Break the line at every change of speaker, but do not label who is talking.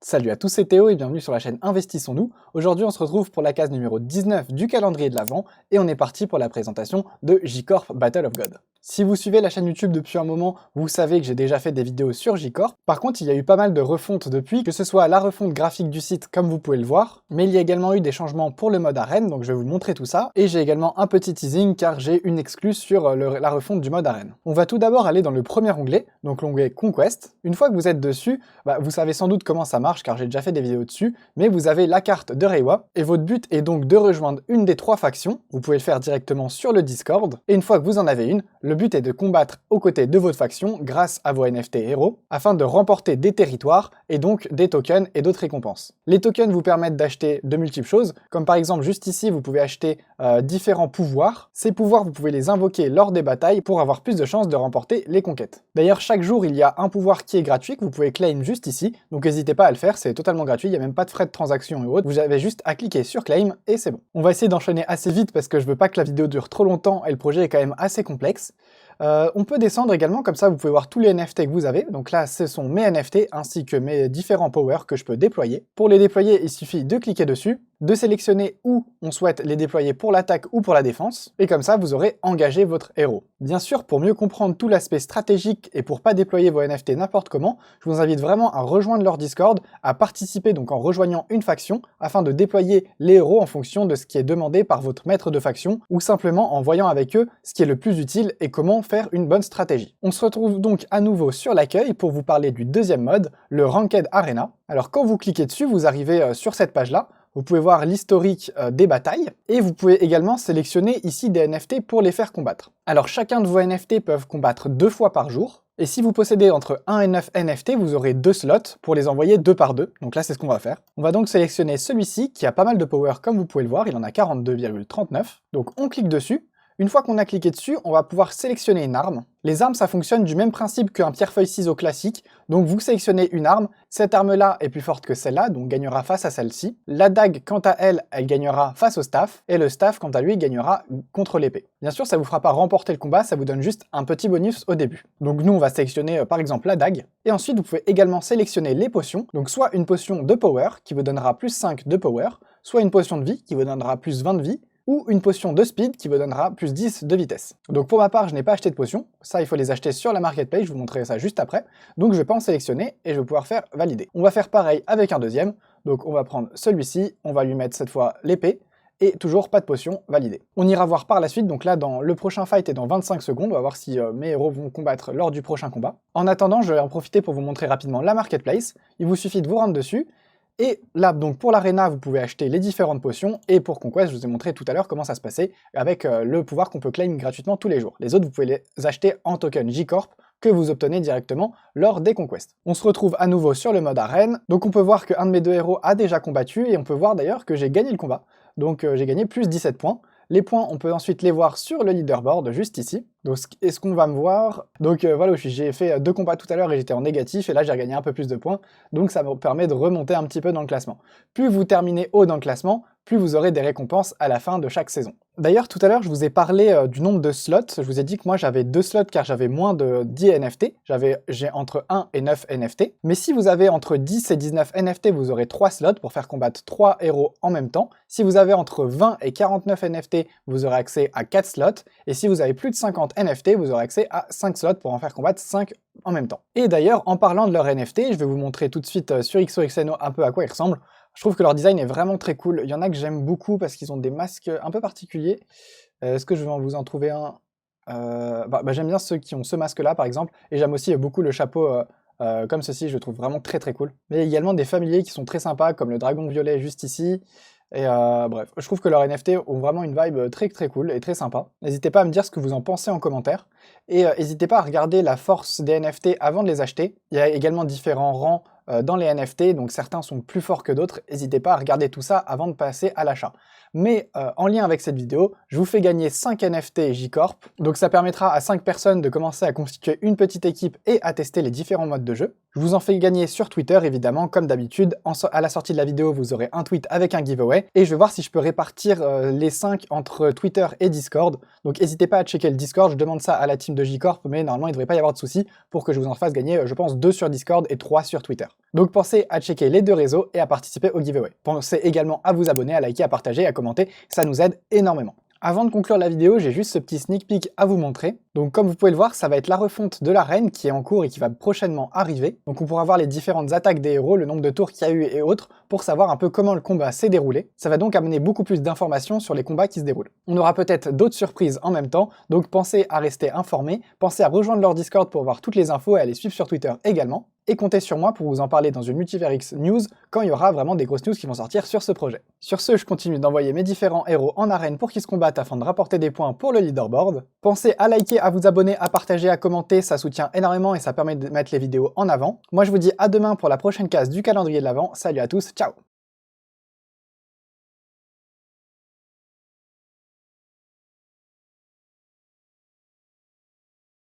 Salut à tous, c'est Théo et bienvenue sur la chaîne Investissons-nous. Aujourd'hui, on se retrouve pour la case numéro 19 du calendrier de l'Avent et on est parti pour la présentation de J-Corp Battle of God. Si vous suivez la chaîne YouTube depuis un moment, vous savez que j'ai déjà fait des vidéos sur J-Corp. Par contre, il y a eu pas mal de refontes depuis, que ce soit la refonte graphique du site comme vous pouvez le voir, mais il y a également eu des changements pour le mode arène, donc je vais vous montrer tout ça. Et j'ai également un petit teasing car j'ai une exclue sur la refonte du mode arène. On va tout d'abord aller dans le premier onglet, donc l'onglet Conquest. Une fois que vous êtes dessus, vous savez sans doute comment ça marche car j'ai déjà fait des vidéos dessus, mais vous avez la carte de Reiwa, et votre but est donc de rejoindre une des trois factions. Vous pouvez le faire directement sur le Discord, et une fois que vous en avez une, le but est de combattre aux côtés de votre faction grâce à vos NFT héros, afin de remporter des territoires, et donc des tokens et d'autres récompenses. Les tokens vous permettent d'acheter de multiples choses, comme par exemple juste ici, vous pouvez acheter différents pouvoirs. Ces pouvoirs, vous pouvez les invoquer lors des batailles pour avoir plus de chances de remporter les conquêtes. D'ailleurs, chaque jour, il y a un pouvoir qui est gratuit, que vous pouvez claim juste ici, donc n'hésitez pas à le faire, c'est totalement gratuit, il n'y a même pas de frais de transaction et autres, vous avez juste à cliquer sur claim et c'est bon. On va essayer d'enchaîner assez vite parce que je veux pas que la vidéo dure trop longtemps et le projet est quand même assez complexe. On peut descendre également, comme ça vous pouvez voir tous les NFT que vous avez. Donc là, ce sont mes NFT ainsi que mes différents powers que je peux déployer. Pour les déployer, il suffit de cliquer dessus, de sélectionner où on souhaite les déployer pour l'attaque ou pour la défense, et comme ça vous aurez engagé votre héros. Bien sûr, pour mieux comprendre tout l'aspect stratégique et pour pas déployer vos NFT n'importe comment, je vous invite vraiment à rejoindre leur Discord, à participer donc en rejoignant une faction, afin de déployer les héros en fonction de ce qui est demandé par votre maître de faction, ou simplement en voyant avec eux ce qui est le plus utile et comment faire une bonne stratégie. On se retrouve donc à nouveau sur l'accueil pour vous parler du deuxième mode, le Ranked Arena. Alors quand vous cliquez dessus, vous arrivez sur cette page-là. Vous pouvez voir l'historique des batailles, et vous pouvez également sélectionner ici des NFT pour les faire combattre. Alors chacun de vos NFT peuvent combattre 2 fois par jour, et si vous possédez entre 1 et 9 NFT, vous aurez 2 slots pour les envoyer 2 par 2, donc là c'est ce qu'on va faire. On va donc sélectionner celui-ci qui a pas mal de power comme vous pouvez le voir, il en a 42,39, donc on clique dessus. Une fois qu'on a cliqué dessus, on va pouvoir sélectionner une arme. Les armes, ça fonctionne du même principe qu'un pierre-feuille-ciseau classique, donc vous sélectionnez une arme, cette arme-là est plus forte que celle-là, donc gagnera face à celle-ci. La dague, quant à elle, elle gagnera face au staff, et le staff, quant à lui, gagnera contre l'épée. Bien sûr, ça vous fera pas remporter le combat, ça vous donne juste un petit bonus au début. Donc nous, on va sélectionner par exemple la dague, et ensuite vous pouvez également sélectionner les potions, donc soit une potion de power, qui vous donnera plus 5 de power, soit une potion de vie, qui vous donnera plus 20 de vie, ou une potion de speed qui vous donnera plus 10 de vitesse. Donc pour ma part, je n'ai pas acheté de potions, ça il faut les acheter sur la marketplace, je vous montrerai ça juste après, donc je vais pas en sélectionner et je vais pouvoir faire valider. On va faire pareil avec un deuxième, donc on va prendre celui-ci, on va lui mettre cette fois l'épée, et toujours pas de potion, validé. On ira voir par la suite, donc là dans le prochain fight est dans 25 secondes, on va voir si mes héros vont combattre lors du prochain combat. En attendant, je vais en profiter pour vous montrer rapidement la marketplace, il vous suffit de vous rendre dessus, et là, donc pour l'Arena, vous pouvez acheter les différentes potions, et pour Conquest, je vous ai montré tout à l'heure comment ça se passait avec le pouvoir qu'on peut claim gratuitement tous les jours. Les autres, vous pouvez les acheter en token J-Corp, que vous obtenez directement lors des conquests. On se retrouve à nouveau sur le mode arène, donc on peut voir qu'un de mes deux héros a déjà combattu, et on peut voir d'ailleurs que j'ai gagné le combat, donc j'ai gagné plus 17 points. Les points, on peut ensuite les voir sur le leaderboard, juste ici. Donc, est-ce qu'on va me voir? Donc voilà, j'ai fait 2 combats tout à l'heure et j'étais en négatif, et là j'ai gagné un peu plus de points, donc ça me permet de remonter un petit peu dans le classement. Plus vous terminez haut dans le classement, plus vous aurez des récompenses à la fin de chaque saison. D'ailleurs, tout à l'heure, je vous ai parlé du nombre de slots. Je vous ai dit que moi, j'avais 2 slots car j'avais moins de 10 NFT. J'ai entre 1 et 9 NFT. Mais si vous avez entre 10 et 19 NFT, vous aurez 3 slots pour faire combattre 3 héros en même temps. Si vous avez entre 20 et 49 NFT, vous aurez accès à 4 slots. Et si vous avez plus de 50 NFT, vous aurez accès à 5 slots pour en faire combattre 5 en même temps. Et d'ailleurs, en parlant de leur NFT, je vais vous montrer tout de suite sur XOXNO un peu à quoi ils ressemblent. Je trouve que leur design est vraiment très cool. Il y en a que j'aime beaucoup parce qu'ils ont des masques un peu particuliers. Est-ce que je vais vous en trouver un? J'aime bien ceux qui ont ce masque-là, par exemple. Et j'aime aussi beaucoup le chapeau comme ceci, je le trouve vraiment très très cool. Mais il y a également des familiers qui sont très sympas, comme le dragon violet juste ici. Et bref, je trouve que leurs NFT ont vraiment une vibe très très cool et très sympa. N'hésitez pas à me dire ce que vous en pensez en commentaire. Et n'hésitez pas à regarder la force des NFT avant de les acheter. Il y a également différents rangs dans les NFT, donc certains sont plus forts que d'autres. N'hésitez pas à regarder tout ça avant de passer à l'achat. Mais en lien avec cette vidéo, je vous fais gagner 5 NFT J-Corp, donc ça permettra à 5 personnes de commencer à constituer une petite équipe et à tester les différents modes de jeu. Je vous en fais gagner sur Twitter évidemment, comme d'habitude. À la sortie de la vidéo, vous aurez un tweet avec un giveaway, et je vais voir si je peux répartir les 5 entre Twitter et Discord. Donc n'hésitez pas à checker le Discord, je demande ça à la team de J-Corp, mais normalement il devrait pas y avoir de soucis pour que je vous en fasse gagner, je pense, 2 sur Discord et 3 sur Twitter. Donc pensez à checker les 2 réseaux et à participer au giveaway. Pensez également à vous abonner, à liker, à partager, à commenter, ça nous aide énormément. Avant de conclure la vidéo, j'ai juste ce petit sneak peek à vous montrer. Donc comme vous pouvez le voir, ça va être la refonte de l'arène qui est en cours et qui va prochainement arriver. Donc on pourra voir les différentes attaques des héros, le nombre de tours qu'il y a eu et autres, pour savoir un peu comment le combat s'est déroulé. Ça va donc amener beaucoup plus d'informations sur les combats qui se déroulent. On aura peut-être d'autres surprises en même temps, donc pensez à rester informés, pensez à rejoindre leur Discord pour voir toutes les infos et à les suivre sur Twitter également. Et comptez sur moi pour vous en parler dans une Multivers X News quand il y aura vraiment des grosses news qui vont sortir sur ce projet. Sur ce, je continue d'envoyer mes différents héros en arène pour qu'ils se combattent afin de rapporter des points pour le leaderboard. Pensez à liker, à vous abonner, à partager, à commenter, ça soutient énormément et ça permet de mettre les vidéos en avant. Moi je vous dis à demain pour la prochaine case du calendrier de l'Avent. Salut à tous, ciao!